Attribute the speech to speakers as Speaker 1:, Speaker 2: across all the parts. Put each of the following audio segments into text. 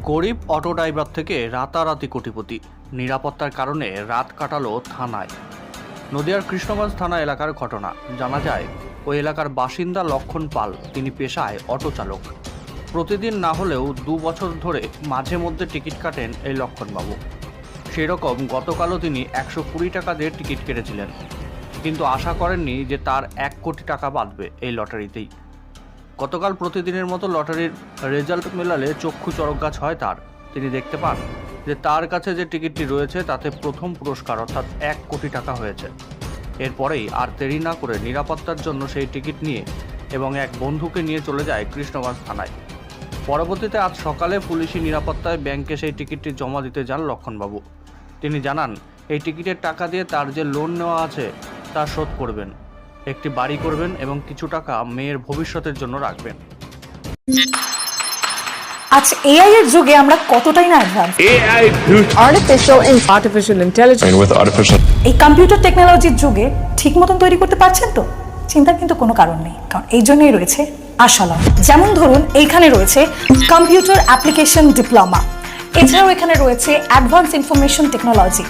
Speaker 1: গরিব auto driver থেকে রাতারাতি কোটিপতি, নিরাপত্তার কারণে রাত কাটালো থানায়। নদিয়ার কৃষ্ণগঞ্জ থানা এলাকার ঘটনা। জানা যায় ওই এলাকার বাসিন্দা লক্ষণ পাল, তিনি পেশায় অটো চালক। প্রতিদিন না হলেও 2 বছর ধরে মাঝে মধ্যে টিকিট কাটেন এই লক্ষণবাবু। সেই রকম গতকালও তিনি 120 টাকা দিয়ে টিকিট কেটেছিলেন, কিন্তু আশা করেননি যে তার 1 কোটি টাকা বাঁধবে এই লটারিতেই। গতকাল প্রতিদিনের মতো লটারির রেজাল্ট মেলালে চক্ষু চড়কগাছ হয় তার। তিনি দেখতে পান যে তার কাছে যে টিকিটটি রয়েছে তাতে প্রথম পুরস্কার অর্থাৎ 1 কোটি টাকা হয়েছে। এরপরেই আর দেরি না করে নিরাপত্তার জন্য সেই টিকিট নিয়ে এবং এক বন্ধুকে নিয়ে চলে যায় কৃষ্ণগঞ্জ থানায়। পরবর্তীতে আজ সকালে পুলিশি নিরাপত্তায় ব্যাংকে সেই টিকিটটি জমা দিতে যান লক্ষণবাবু। তিনি জানান এই টিকিটের টাকা দিয়ে তার যে লোন নেওয়া আছে তা শোধ করবেন, একটি বাড়ি করবেন এবং কিছু টাকা মেয়ের ভবিষ্যতের জন্য রাখবেন।
Speaker 2: আজ এআই এর যুগে আমরা কতটাই না advance.
Speaker 3: AI
Speaker 4: artificial intelligence
Speaker 3: and with artificial
Speaker 2: এই কম্পিউটার টেকনোলজির যুগে ঠিক মতন তৈরি করতে পারছেন তো? চিন্তার কিন্তু কোনো কারণ নেই, কারণ এই জন্যই রয়েছে আশালম। যেমন ধরুন এইখানে রয়েছে কম্পিউটার অ্যাপ্লিকেশন ডিপ্লোমা, এছাড়াও এখানে রয়েছে advance information technology,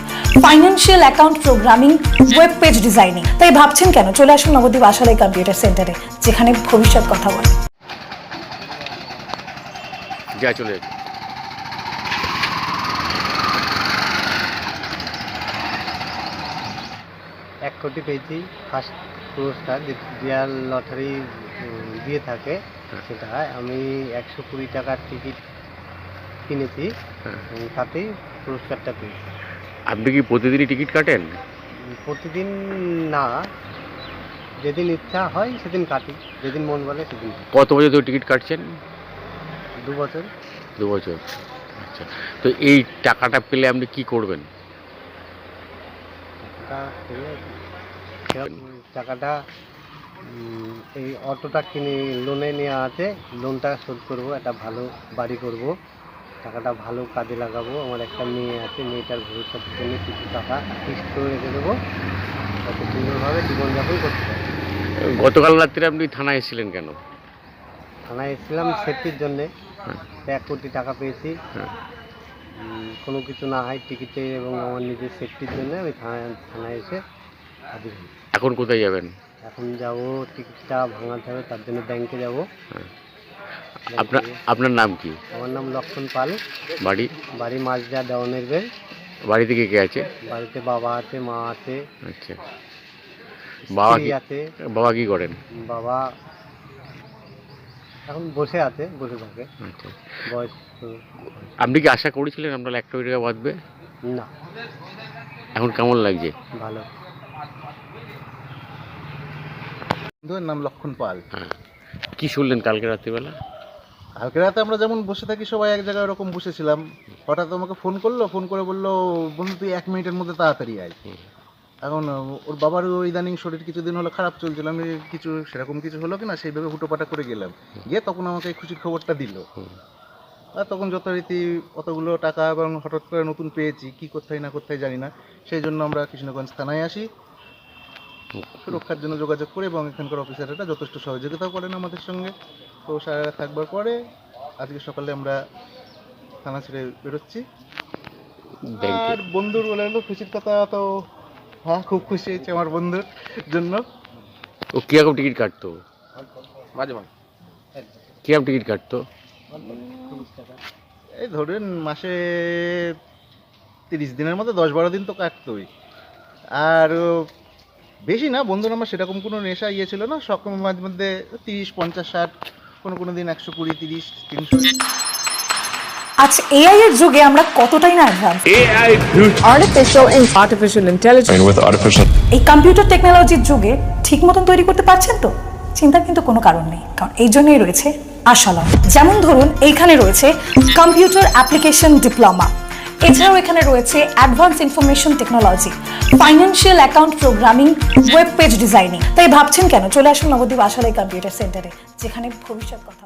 Speaker 2: financial account programming, web page designing. তাই ভাবছেন কেন? চলে আসুন নবদ্বীপ আশালয় কম্পিউটার সেন্টারে, যেখানে ভবিষ্যৎ কথা বলে।
Speaker 4: যা চলে যাচ্ছে।
Speaker 5: 1 কোটি পেয়েছি ফার্স্ট পুরস্কার, যে ডিয়ার লটারি দিয়ে থাকে সেটা। আমি 120 টাকার টিকিট কিনেছি এবং তাতেই পুরস্কারটা পেয়েছি।
Speaker 4: আপনি কি প্রতিদিনই টিকিট কাটেন?
Speaker 5: প্রতিদিন না, যেদিন ইচ্ছা হয় সেদিন কাটি, যেদিন মন বলে সেদিন কাটি।
Speaker 4: কত বছর ধরে টিকিট কাটছেন?
Speaker 5: 2 বছর।
Speaker 4: 2 বছর। আচ্ছা, তো এই টাকাটা পেলে আপনি কি করবেন?
Speaker 5: টাকাটা এই অটোটা কিনে লোনে নেওয়া আছে, লোনটা শোধ করব, একটা ভালো বাড়ি করব, টাকাটা ভালো কাজে লাগাবো। আমার একটা মেয়ে আছে, মেয়েটার ভবিষ্যতের জন্য কিছু টাকা ফিক্সড করে রেখে দেবো, যাতে সুন্দরভাবে জীবনযাপন করতে পারি।
Speaker 4: গতকাল রাত্রে আপনি থানায় এসেছিলেন কেন?
Speaker 5: থানায় এসেছিলাম সেফটির জন্যে। 1 কোটি টাকা পেয়েছি, কোনো কিছু না হয় টিকিটে এবং আমার নিজের সেফটির জন্য আমি থানায় এসে হাজির হই।
Speaker 4: এখন কোথায় যাবেন?
Speaker 5: এখন যাব, টিকিটটা ভাঙাতে হবে, তার জন্য ব্যাংকে যাব।
Speaker 4: আপনার নাম কি?
Speaker 5: আমার নাম লক্ষণ পাল।
Speaker 4: বাড়ি
Speaker 5: মাঝদা দেওয়ানের বেল।
Speaker 4: বাড়িতে কে আছে?
Speaker 5: বাড়িতে বাবা আছে, মা আছে।
Speaker 4: আচ্ছা,
Speaker 5: স্ত্রী আছে।
Speaker 4: বাবা কি করেন?
Speaker 5: বাবা এখন বসে থাকে।
Speaker 4: আচ্ছা,
Speaker 5: বয়স।
Speaker 4: আপনি কি আশা করেছিলেন আপনার 1 কোটি টাকা বাঁধবে?
Speaker 5: না।
Speaker 4: এখন কেমন লাগছে?
Speaker 5: ভালো।
Speaker 6: বন্ধুর নাম লক্ষণ পাল।
Speaker 4: হ্যাঁ, কি শুনলেন কালকে রাত্রিবেলা?
Speaker 6: কালকে রাতে আমরা যেমন বসে থাকি সবাই এক জায়গায় ওরকম বসেছিলাম, হঠাৎ আমাকে ফোন করে বললো, বন্ধু তুই 1 মিনিটের মধ্যে তাড়াতাড়ি আয়। এখন ওর বাবার ইদানিং শরীর কিছুদিন হলো খারাপ চলছিল, আমি কিছু সেরকম কিছু হলো কিনা সেইভাবে হুটোপাটা করে গেলাম, গিয়ে তখন আমাকে এই খুশির খবরটা দিল। আর তখন যথারীতি অতগুলো টাকা এবং হঠাৎ করে নতুন পেয়েছি, কি করতে হয় না করতে হয় জানি না, সেই জন্য আমরা কৃষ্ণগঞ্জ থানায় আসি সুরক্ষার জন্য যোগাযোগ করে, এবং এখানকার অফিসাররা যথেষ্ট সহযোগিতাও করেন আমাদের সঙ্গে। তো সারা রাত থাকবার পরে আজকে সকালে আমরা থানা ছেড়ে বেরোচ্ছি। আর বন্ধুর বলে হলো খুশির কথা, তো হ্যাঁ খুব খুশি হয়েছে আমার বন্ধুর জন্য।
Speaker 4: ও কিরকম টিকিট কাটতো? কিরকম টিকিট কাটতো?
Speaker 6: এই ধরেন মাসে 30 দিনের মধ্যে 10-12 দিন তো কাটতোই। আর বেশি না, বন্ধুর আমার সেরকম কোনো নেশা ছিল না, সব মাঝে মধ্যে 30, 50, 60, কোনো দিন 120, 30, 300।
Speaker 2: আজ এআই এর যুগে আমরা কতটাই না advance.
Speaker 3: AI
Speaker 4: artificial intelligence
Speaker 3: and with artificial
Speaker 2: এই কম্পিউটার টেকনোলজির যুগে ঠিক মতন তৈরি করতে পারছেন তো? চিন্তার কিন্তু কোনো কারণ নেই, কারণ এই জন্যই রয়েছে আশালম। যেমন ধরুন এইখানে রয়েছে কম্পিউটার অ্যাপ্লিকেশন ডিপ্লোমা, এছাড়াও এখানে রয়েছে advance information technology, financial account programming, web page designing. তাই ভাবছেন কেন? চলে আসুন নবদ্বীপ আশালয় কম্পিউটার সেন্টারে, যেখানে ভবিষ্যৎ কথা